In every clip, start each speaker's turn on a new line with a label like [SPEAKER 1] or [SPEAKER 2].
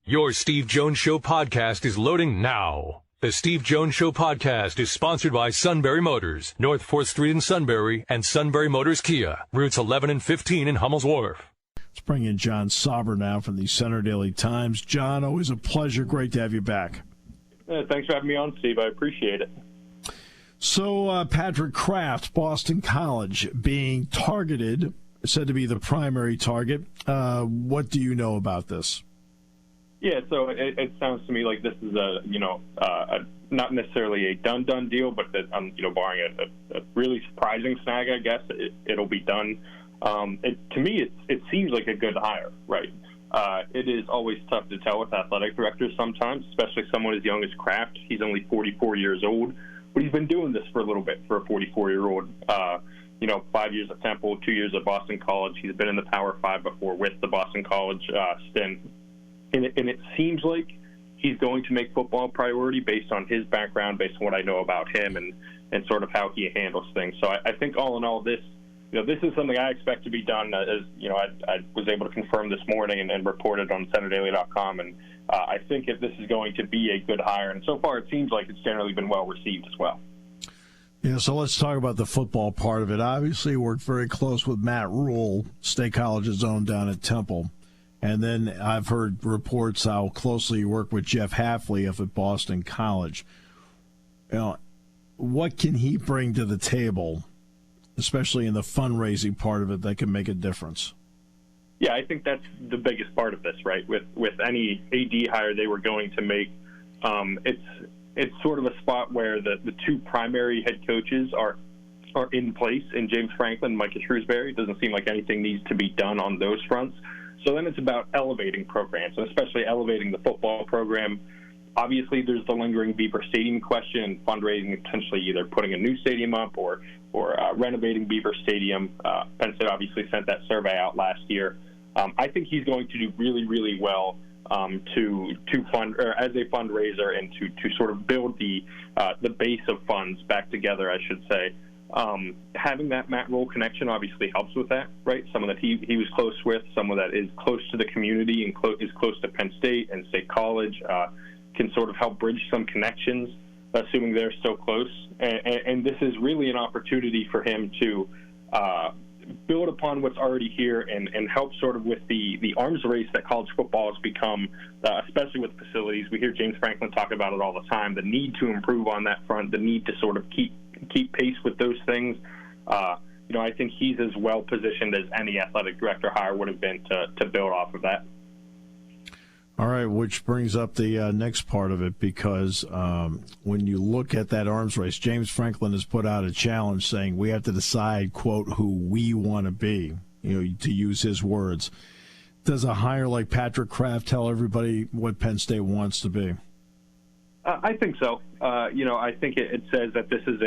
[SPEAKER 1] Your Steve Jones Show podcast is loading now. The Steve Jones Show podcast is sponsored by Sunbury Motors, North 4th Street in Sunbury, and Sunbury Motors Kia, routes 11 and 15 in Hummel's Wharf.
[SPEAKER 2] Let's bring in Jon Sauber now from the Center Daily Times. John, always a pleasure. Great to have you back.
[SPEAKER 3] Thanks for having me on, Steve. I appreciate it.
[SPEAKER 2] So, Patrick Kraft, Boston College, being targeted, said to be the primary target. What do you know about this?
[SPEAKER 3] Yeah, so it sounds to me like this is not necessarily a done deal, but that barring a really surprising snag, I guess it'll be done. To me, it seems like a good hire, right? It is always tough to tell with athletic directors sometimes, especially someone as young as Kraft. He's only 44 years old, but he's been doing this for a little bit for a 44-year-old. 5 years at Temple, 2 years at Boston College. He's been in the Power Five before with the Boston College stint. And it seems like he's going to make football a priority based on his background, based on what I know about him and sort of how he handles things. So I think all in all, this is something I expect to be done. As I was able to confirm this morning and reported on CenterDaily.com. And I think if this is going to be a good hire, and so far it seems like it's generally been well received as well.
[SPEAKER 2] Yeah, so let's talk about the football part of it. Obviously, you worked very close with Matt Rule, State College's own down at Temple. And then I've heard reports how closely you work with Jeff Hafley up at Boston College. What can he bring to the table, especially in the fundraising part of it, that can make a difference?
[SPEAKER 3] Yeah, I think that's the biggest part of this, right? With any AD hire they were going to make, it's sort of a spot where the two primary head coaches are in place in James Franklin and Micah Shrewsbury. It doesn't seem like anything needs to be done on those fronts. So then it's about elevating programs, and especially elevating the football program. Obviously, there's the lingering Beaver Stadium question and fundraising, potentially either putting a new stadium up or renovating Beaver Stadium. Penn State obviously sent that survey out last year. I think he's going to do really, really well to fund, or as a fundraiser, and to sort of build the base of funds back together, I should say. Having that Matt Rule connection obviously helps with that, right? Someone that he was close with, someone that is close to the community and is close to Penn State and State College, can sort of help bridge some connections, assuming they're so close. And this is really an opportunity for him to build upon what's already here and help sort of with the arms race that college football has become, especially with facilities. We hear James Franklin talk about it all the time, the need to improve on that front, the need to sort of keep pace with those things. I think he's as well positioned as any athletic director hire would have been to build off of that.
[SPEAKER 2] All right, which brings up the next part of it, because when you look at that arms race, James Franklin has put out a challenge saying we have to decide, quote, who we want to be, to use his words. Does a hire like Patrick Kraft tell everybody what Penn State wants to be?
[SPEAKER 3] I think so. I think it says that this is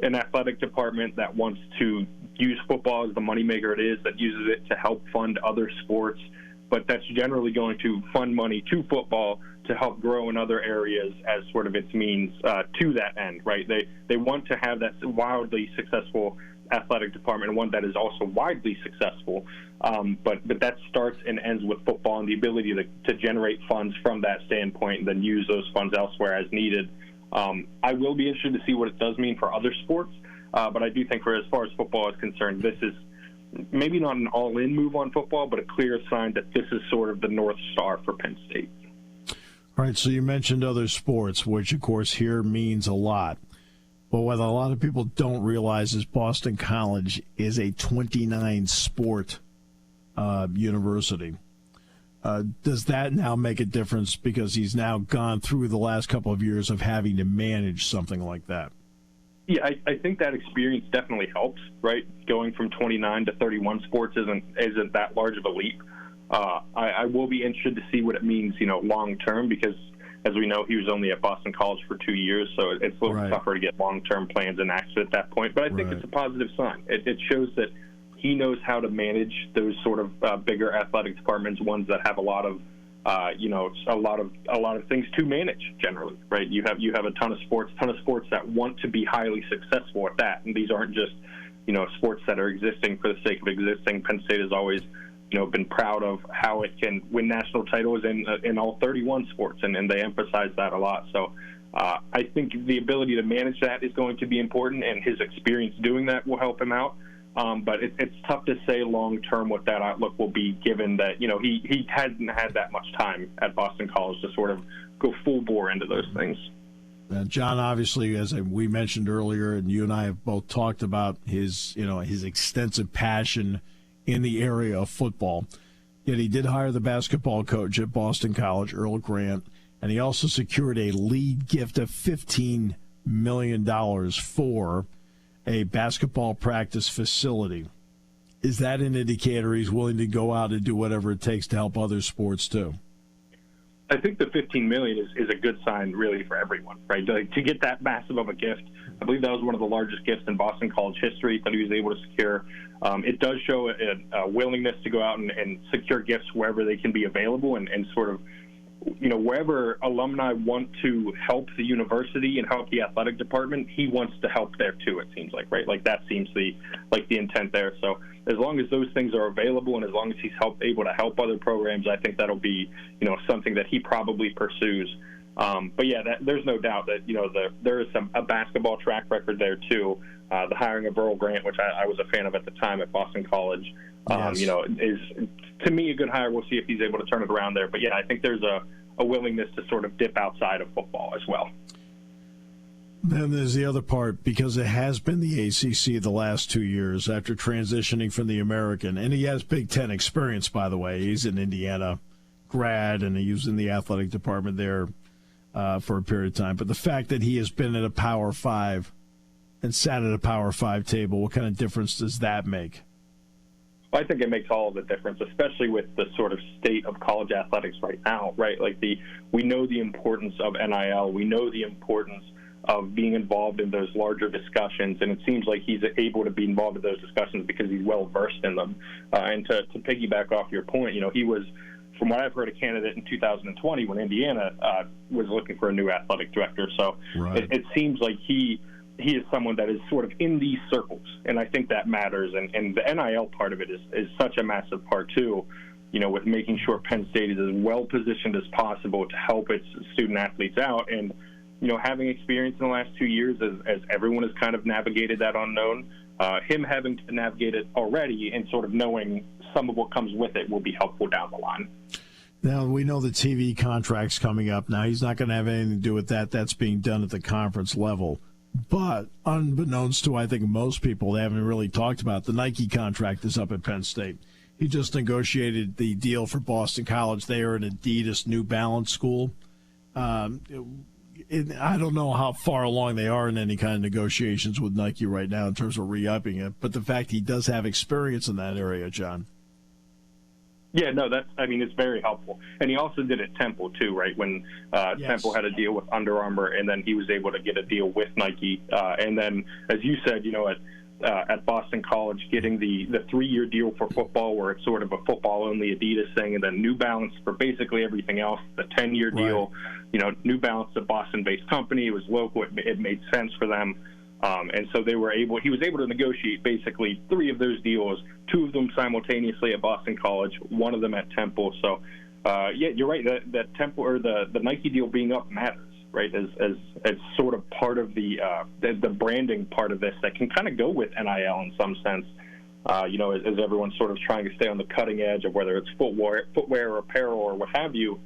[SPEAKER 3] an athletic department that wants to use football as the moneymaker it is, that uses it to help fund other sports, but that's generally going to fund money to football to help grow in other areas as sort of its means to that end, right? They want to have that wildly successful athletic department, and one that is also widely successful, but that starts and ends with football and the ability to generate funds from that standpoint and then use those funds elsewhere as needed. I will be interested to see what it does mean for other sports, but I do think for as far as football is concerned, this is maybe not an all-in move on football, but a clear sign that this is sort of the North Star for Penn State.
[SPEAKER 2] All right, so you mentioned other sports, which, of course, here means a lot. But what a lot of people don't realize is Boston College is a 29-sport university. Does that now make a difference because he's now gone through the last couple of years of having to manage something like that?
[SPEAKER 3] Yeah, I think that experience definitely helps, right? Going from 29 to 31 sports isn't that large of a leap. I will be interested to see what it means, long term, because as we know, he was only at Boston College for 2 years, so it's a little tougher to get long-term plans enacted at that point. But I think it's a positive sign. It shows that he knows how to manage those sort of bigger athletic departments, ones that have a lot of things to manage generally, right? You have a ton of sports that want to be highly successful at that, and these aren't just sports that are existing for the sake of existing. Penn State has always been proud of how it can win national titles in all 31 sports, and they emphasize that a lot. So I think the ability to manage that is going to be important, and his experience doing that will help him out. But it's tough to say long-term what that outlook will be, given that, he hadn't had that much time at Boston College to sort of go full bore into those things.
[SPEAKER 2] John, obviously, as we mentioned earlier, and you and I have both talked about his extensive passion in the area of football. Yet he did hire the basketball coach at Boston College, Earl Grant, and he also secured a lead gift of $15 million for a basketball practice facility. Is that an indicator he's willing to go out and do whatever it takes to help other sports too?
[SPEAKER 3] I think the $15 million is a good sign, really, for everyone, right? To get that massive of a gift, I believe that was one of the largest gifts in Boston College history that he was able to secure. It does show a willingness to go out and secure gifts wherever they can be available, and sort of, wherever alumni want to help the university and help the athletic department, he wants to help there too, it seems like, right? Like that seems the intent there. So as long as those things are available and as long as he's able to help other programs, I think that'll be, something that he probably pursues. But yeah, there's no doubt that, there is a basketball track record there too. The hiring of Earl Grant, which I was a fan of at the time at Boston College,
[SPEAKER 2] yes,
[SPEAKER 3] is, to me, a good hire. We'll see if he's able to turn it around there. But yeah, I think there's a willingness to sort of dip outside of football as well.
[SPEAKER 2] Then there's the other part, because it has been the ACC the last 2 years after transitioning from the American. And he has Big Ten experience, by the way. He's an Indiana grad, and he was in the athletic department there for a period of time. But the fact that he has been at a Power 5 and sat at a Power 5 table, what kind of difference does that make?
[SPEAKER 3] I think it makes all of the difference, especially with the sort of state of college athletics right now, right? Like we know the importance of NIL. We know the importance of being involved in those larger discussions, and it seems like he's able to be involved in those discussions because he's well-versed in them. And to piggyback off your point, he was, from what I've heard, a candidate in 2020 when Indiana was looking for a new athletic director. So
[SPEAKER 2] right.
[SPEAKER 3] It seems like he is someone that is sort of in these circles, and I think that matters. And the NIL part of it is such a massive part too, with making sure Penn State is as well positioned as possible to help its student athletes out. And, having experience in the last 2 years as everyone has kind of navigated that unknown, him having to navigate it already and sort of knowing some of what comes with it will be helpful down the line.
[SPEAKER 2] Now, we know the TV contract's coming up. Now, he's not going to have anything to do with that. That's being done at the conference level. But unbeknownst to, I think, most people, they haven't really talked about, the Nike contract is up at Penn State. He just negotiated the deal for Boston College. They are an Adidas New Balance school. I don't know how far along they are in any kind of negotiations with Nike right now in terms of re-upping it, but the fact he does have experience in that area, John.
[SPEAKER 3] Yeah, no, it's very helpful. And he also did at Temple, too, right, when
[SPEAKER 2] yes.
[SPEAKER 3] Temple had a deal with Under Armour, and then he was able to get a deal with Nike. And then, as you said, at Boston College, getting the 3-year deal for football, where it's sort of a football-only Adidas thing, and then New Balance for basically everything else, the 10-year deal. Right. New Balance, a Boston-based company, it was local, it made sense for them. And so he was able to negotiate basically 3 of those deals, 2 of them simultaneously at Boston College, 1 of them at Temple. So, yeah, you're right, that Temple, or the Nike deal being up matters, right, as sort of part of the branding part of this that can kind of go with NIL in some sense, as everyone's sort of trying to stay on the cutting edge of whether it's footwear or apparel or what have you.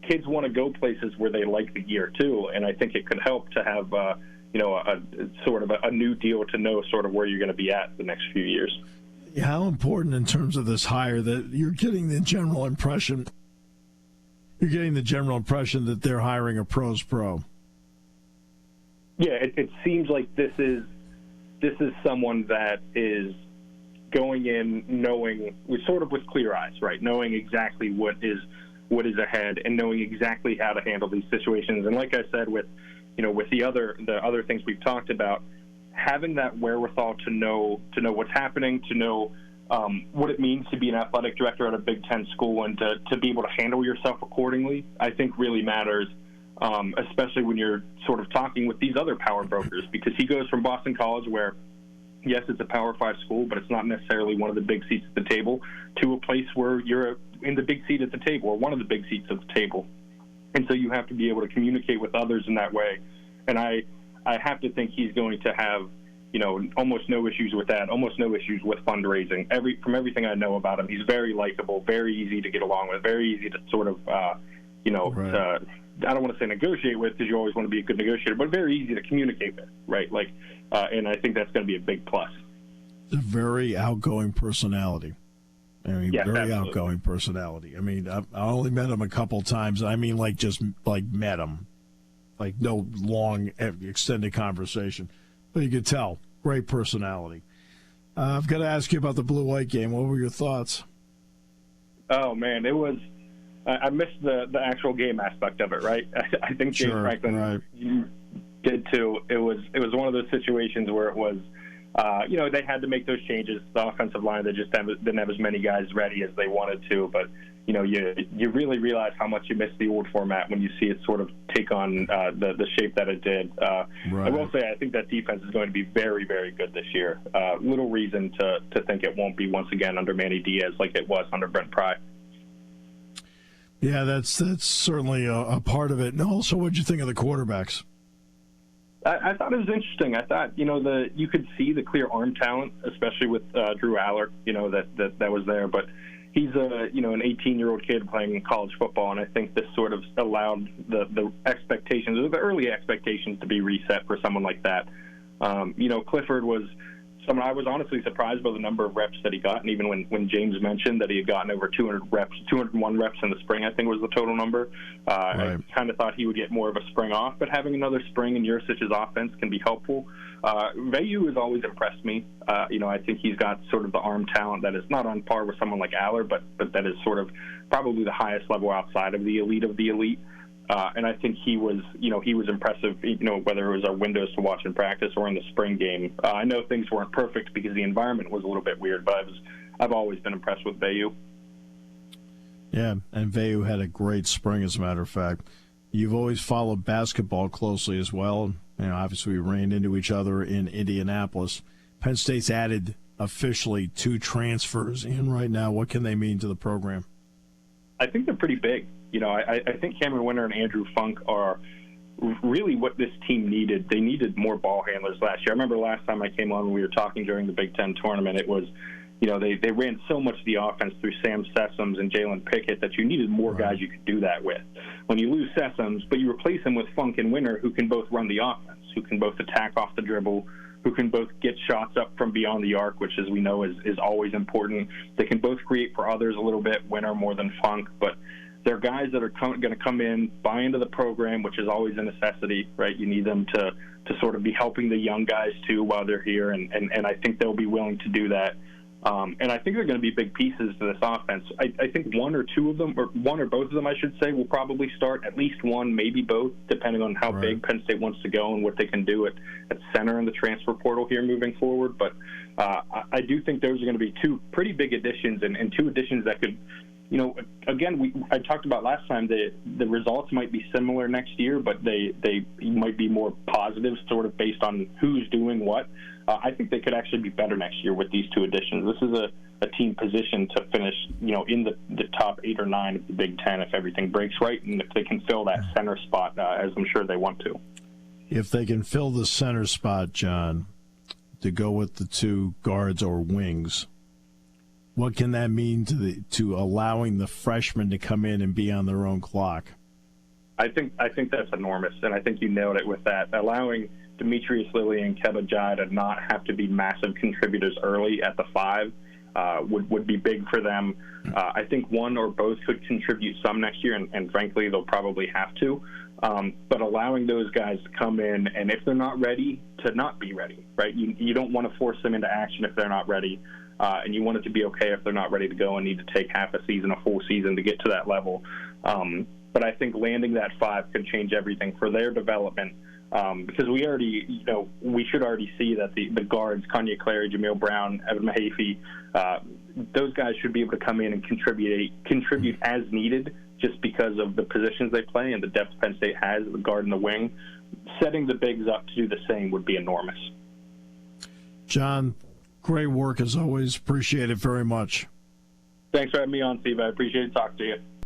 [SPEAKER 3] Kids want to go places where they like the gear too, and I think it could help to have a sort of a new deal to know sort of where you're going to be at the next few years.
[SPEAKER 2] How important in terms of this hire that you're getting the general impression that they're hiring a pros pro?
[SPEAKER 3] Yeah, it seems like this is someone that is going in knowing, sort of with clear eyes, right? Knowing exactly what is ahead and knowing exactly how to handle these situations. And like I said, with the other things we've talked about, having that wherewithal to know what's happening, to know what it means to be an athletic director at a Big Ten school, and to be able to handle yourself accordingly, I think really matters, especially when you're sort of talking with these other power brokers, because he goes from Boston College, where yes, it's a Power 5 school, but it's not necessarily one of the big seats at the table, to a place where you're in the big seat at the table, or one of the big seats at the table. And so you have to be able to communicate with others in that way. And I have to think he's going to have, almost no issues with that, almost no issues with fundraising. From everything I know about him, he's very likable, very easy to get along with, very easy to sort of, right. I don't want to say negotiate with, because you always want to be a good negotiator, but very easy to communicate with, right? And I think that's going to be a big plus.
[SPEAKER 2] A very outgoing personality. Very absolutely. Outgoing personality. I mean, I only met him a couple times. I mean, just met him. No long, extended conversation. But you could tell, great personality. I've got to ask you about the blue-white game. What were your thoughts?
[SPEAKER 3] Oh, man, it was... I missed the actual game aspect of it, right? I think James Franklin did too. It was one of those situations where it was, they had to make those changes. The offensive line, they just didn't have as many guys ready as they wanted to. But you really realize how much you miss the old format when you see it sort of take on the shape that it did. Right. I will say I think that defense is going to be very, very good this year. Little reason to think it won't be once again under Manny Diaz like it was under Brent Pry.
[SPEAKER 2] Yeah, that's certainly a part of it. And also, what did you think of the quarterbacks?
[SPEAKER 3] I thought it was interesting. I thought, you could see the clear arm talent, especially with Drew Aller, that was there. But he's an 18-year-old kid playing college football, and I think this sort of allowed the expectations, or the early expectations, to be reset for someone like that. Clifford was someone I was honestly surprised by the number of reps that he got, and even when James mentioned that he had gotten over 201 reps in the spring, I think was the total number. Right. I kind of thought he would get more of a spring off, but having another spring in Yurcich's offense can be helpful. Veyu has always impressed me. I think he's got sort of the arm talent that is not on par with someone like Aller, but that is sort of probably the highest level outside of the elite of the elite. And I think he was impressive, whether it was our windows to watch in practice or in the spring game. I know things weren't perfect because the environment was a little bit weird, but I've always been impressed with Veyu.
[SPEAKER 2] Yeah, and Veyu had a great spring, as a matter of fact. You've always followed basketball closely as well. Obviously we ran into each other in Indianapolis. Penn State's added officially 2 transfers in right now. What can they mean to the program?
[SPEAKER 3] I think they're pretty big. I think Cameron Winter and Andrew Funk are really what this team needed. They needed more ball handlers last year. I remember last time I came on when we were talking during the Big Ten tournament, it was, they ran so much of the offense through Sam Sessoms and Jalen Pickett that you needed more guys you could do that with. When you lose Sessoms, but you replace him with Funk and Winter, who can both run the offense, who can both attack off the dribble, who can both get shots up from beyond the arc, which, as we know, is always important. They can both create for others a little bit, Winter more than Funk, but they're guys that are going to come in, buy into the program, which is always a necessity, right? You need them to sort of be helping the young guys, too, while they're here, and I think they'll be willing to do that. And I think they're going to be big pieces to this offense. I think one or both of them, I should say, will probably start, at least one, maybe both, depending on how big Penn State wants to go and what they can do at center in the transfer portal here moving forward. But I do think those are going to be 2 pretty big additions, and 2 additions that could, again, I talked about last time, the results might be similar next year, but they might be more positive, sort of based on who's doing what. I think they could actually be better next year with these 2 additions. This is a team positioned to finish, in the top 8 or 9 of the Big Ten if everything breaks right, and if they can fill that center spot, as I'm sure they want to.
[SPEAKER 2] If they can fill the center spot, John, to go with the 2 guards or wings, what can that mean to allowing the freshmen to come in and be on their own clock?
[SPEAKER 3] I think that's enormous, and I think you nailed it with that. Allowing Demetrius Lilly and Keba Jai to not have to be massive contributors early at the 5 would be big for them. I think one or both could contribute some next year, and frankly, they'll probably have to. But allowing those guys to come in, and if they're not ready, to not be ready, right? You don't want to force them into action if they're not ready. And you want it to be okay if they're not ready to go and need to take half a season, a full season to get to that level. But I think landing that 5 could change everything for their development, because we should already see that the guards, Kanye Clary, Jameel Brown, Evan Mahaffey, those guys should be able to come in and contribute as needed, just because of the positions they play and the depth Penn State has, the guard and the wing. Setting the bigs up to do the same would be enormous.
[SPEAKER 2] John, great work as always. Appreciate it very much.
[SPEAKER 3] Thanks for having me on, Steve. I appreciate talking to you.